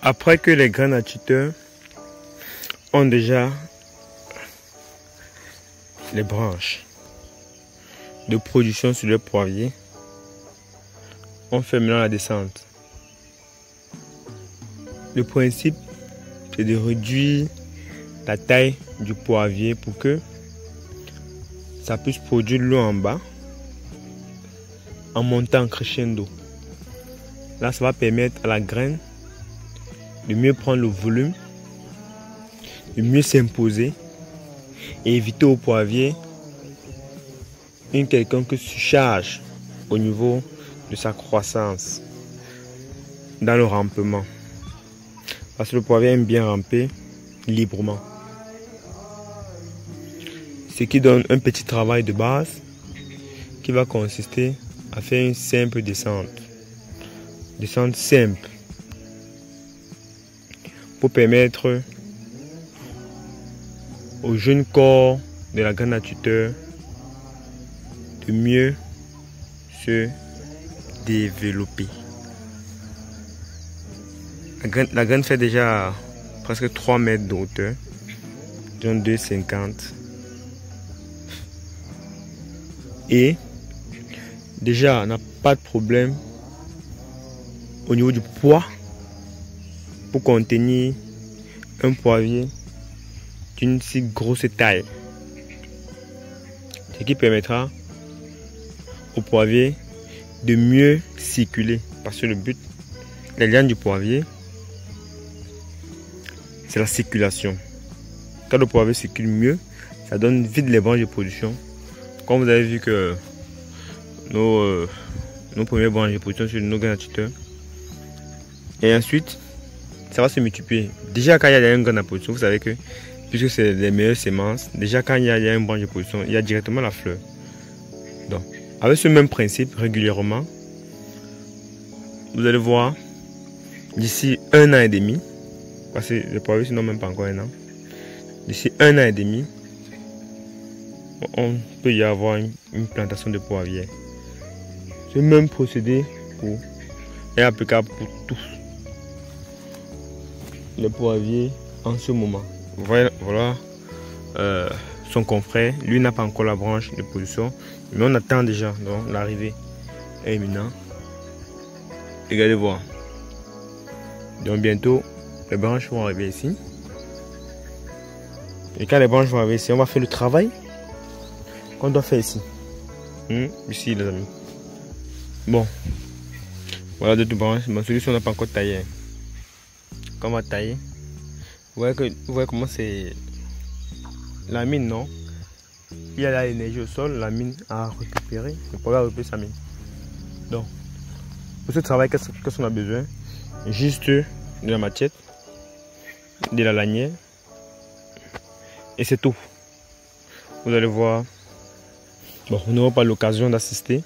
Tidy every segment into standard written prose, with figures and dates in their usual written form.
Après que les graines à tuteur ont déjà les branches de production sur le poirier, on fait maintenant la descente. Le principe, c'est de réduire la taille du poirier pour que ça puisse produire l'eau en bas en montant crescendo. Là, ça va permettre à la graine de mieux prendre le volume, de mieux s'imposer et éviter au poirier une quelconque surcharge au niveau de sa croissance dans le rampement. Parce que le poirier aime bien ramper librement. Ce qui donne un petit travail de base qui va consister à faire une simple descente. Descente simple pour permettre au jeune corps de la graine à tuteur de mieux se développer. La graine fait déjà presque 3 mètres de hauteur, donc 2,50. Et déjà, on n'a pas de problème au niveau du poids pour contenir un poirier d'une si grosse taille. Ce qui permettra au poirier de mieux circuler. Parce que le but, les lianes du poirier, c'est la circulation. Quand le poirier circule mieux, ça donne vite les branches de production. Comme vous avez vu que nos premières branches de production sur nos graines à tuteur. Et ensuite, ça va se multiplier. Déjà quand il y a une graine à production, vous savez que, puisque c'est les meilleures semences, déjà quand il y a une branche de production, il y a directement la fleur. Donc, avec ce même principe, régulièrement, vous allez voir, d'ici 1 an et demi, parce que les poiriers n'ont même pas encore 1 an, d'ici 1 an et demi, on peut y avoir une plantation de poiriers. Ce même procédé est applicable pour tous les poiriers en ce moment. Voilà son confrère, lui n'a pas encore la branche de production, mais on attend déjà, donc l'arrivée est imminente. Regardez voir. Donc bientôt, les branches vont arriver ici. Et quand les branches vont arriver ici, on va faire le travail qu'on doit faire ici. Ici les amis. Bon. Voilà d'autres branches. Mais celui-ci on n'a pas encore taillé. Quand on va tailler, vous voyez comment c'est la mine, non? Il y a là l'énergie au sol, la mine a récupéré. Le poirier a récupéré sa mine. Donc, pour ce travail, qu'est-ce qu'on a besoin? Juste de la machette, de la lanière, et c'est tout. Vous allez voir. Bon, vous n'aurez pas l'occasion d'assister,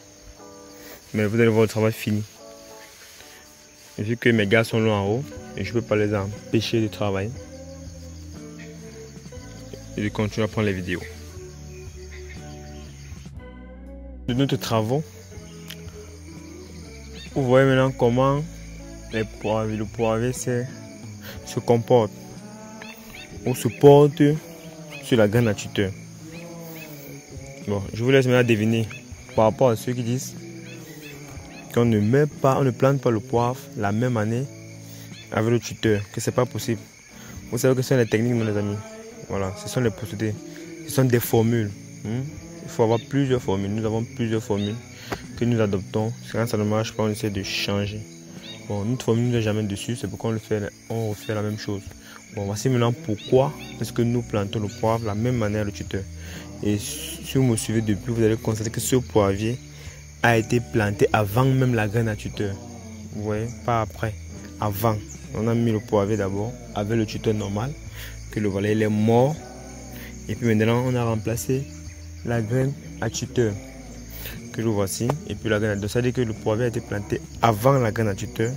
mais vous allez voir le travail fini. Et vu que mes gars sont là en haut, et je ne peux pas les empêcher de travailler et de continuer à prendre les vidéos. De notre travaux, vous voyez maintenant comment le poirier se comporte ou se porte sur la graine à tuteur. Bon, je vous laisse maintenant deviner par rapport à ceux qui disent qu'on ne plante pas le poivre la même année avec le tuteur, que c'est pas possible. Vous savez que ce sont les techniques, mes amis. Voilà, ce sont les procédés, ce sont des formules. Il faut avoir plusieurs formules. Nous avons plusieurs formules que nous adoptons. Quand ça ne marche pas, on essaie de changer. Bon, notre formule n'est jamais dessus, c'est pourquoi on refait la même chose. Bon, voici maintenant pourquoi est-ce que nous plantons le poivre la même manière le tuteur. Et si vous me suivez depuis, vous allez constater que ce poirier a été planté avant même la graine à tuteur. Vous voyez, pas après, avant. On a mis le poirier d'abord avec le tuteur normal, que le voilà, il est mort. Et puis maintenant, on a remplacé la graine à tuteur, que le voici. Et puis la graine à tuteur, ça veut dire que le poirier a été planté avant la graine à tuteur,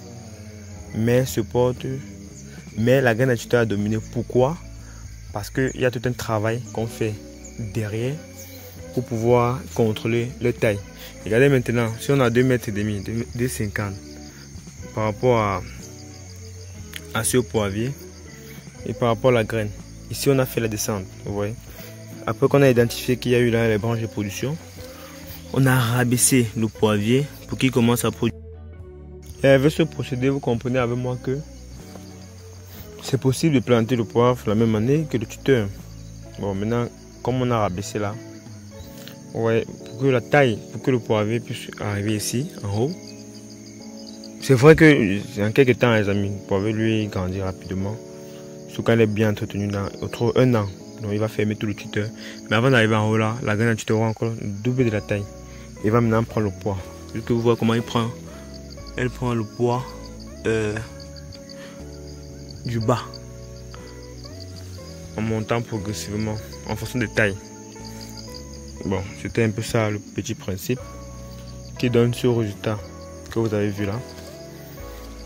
mais la graine à tuteur a dominé. Pourquoi? Parce qu'il y a tout un travail qu'on fait derrière pour pouvoir contrôler le taille. Regardez maintenant, si on a 2,5 m, 2,50 par rapport assis au poirier. Et par rapport à la graine, ici on a fait la descente, vous voyez. Après qu'on a identifié qu'il y a eu là les branches de production, on a rabaissé le poirier pour qu'il commence à produire. Et avec ce procédé, vous comprenez avec moi que c'est possible de planter le poivre la même année que le tuteur. Bon, maintenant, comme on a rabaissé là, ouais, pour que la taille, pour que le poirier puisse arriver ici, en haut. C'est vrai que en quelques temps, les amis, le poirier lui grandit rapidement. Surtout quand il est bien entretenu dans un an. Donc il va fermer tout le tuteur. Mais avant d'arriver en haut là, la graine du tuteur aura encore le double de la taille. Il va maintenant prendre le poids. Juste que vous voyez comment il prend. Elle prend le poids du bas. En montant progressivement, en fonction des tailles. Bon, c'était un peu ça le petit principe qui donne ce résultat que vous avez vu là.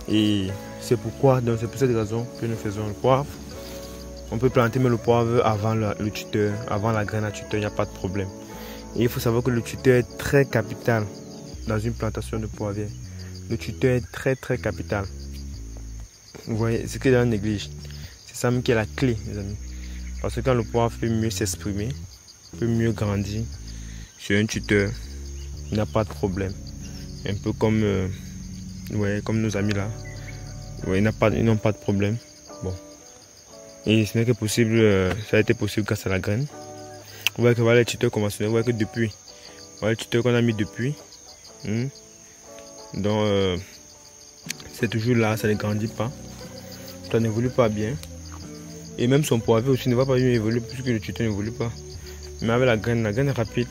Et c'est pourquoi, donc c'est pour cette raison que nous faisons le poivre. On peut planter même le poivre avant le tuteur, avant la graine à tuteur, il n'y a pas de problème. Et il faut savoir que le tuteur est très capital dans une plantation de poivrier. Le tuteur est très capital. Vous voyez, ce que les gens négligent. C'est ça même qui est la clé, les amis. Parce que quand le poivre peut mieux s'exprimer, peut mieux grandir sur un tuteur, il n'y a pas de problème. Un peu comme, comme nos amis là. Ouais, ils n'ont pas de problème. Bon. Et ce n'est que possible, ça a été possible grâce à la graine. Vous voyez que voilà les tuteurs conventionnels, vous voyez que depuis, voilà le tuteur qu'on a mis depuis. Donc, c'est toujours là, ça ne grandit pas. Ça n'évolue pas bien. Et même son poivre aussi ne va pas bien évoluer puisque le tuteur n'évolue pas. Mais avec la graine est rapide.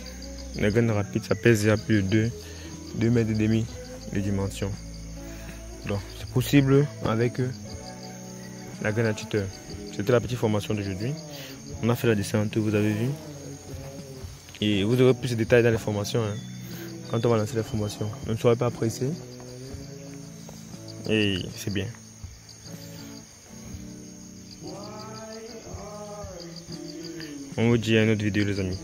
La graine rapide, ça pèse déjà plus de 2,5 mètres de dimension. Donc, c'est possible avec la graine à tuteur. C'était la petite formation d'aujourd'hui. On a fait la descente, vous avez vu. Et vous aurez plus de détails dans les formations. Quand on va lancer les formations. Ne soyez pas pressés. Et c'est bien. On vous dit à une autre vidéo les amis.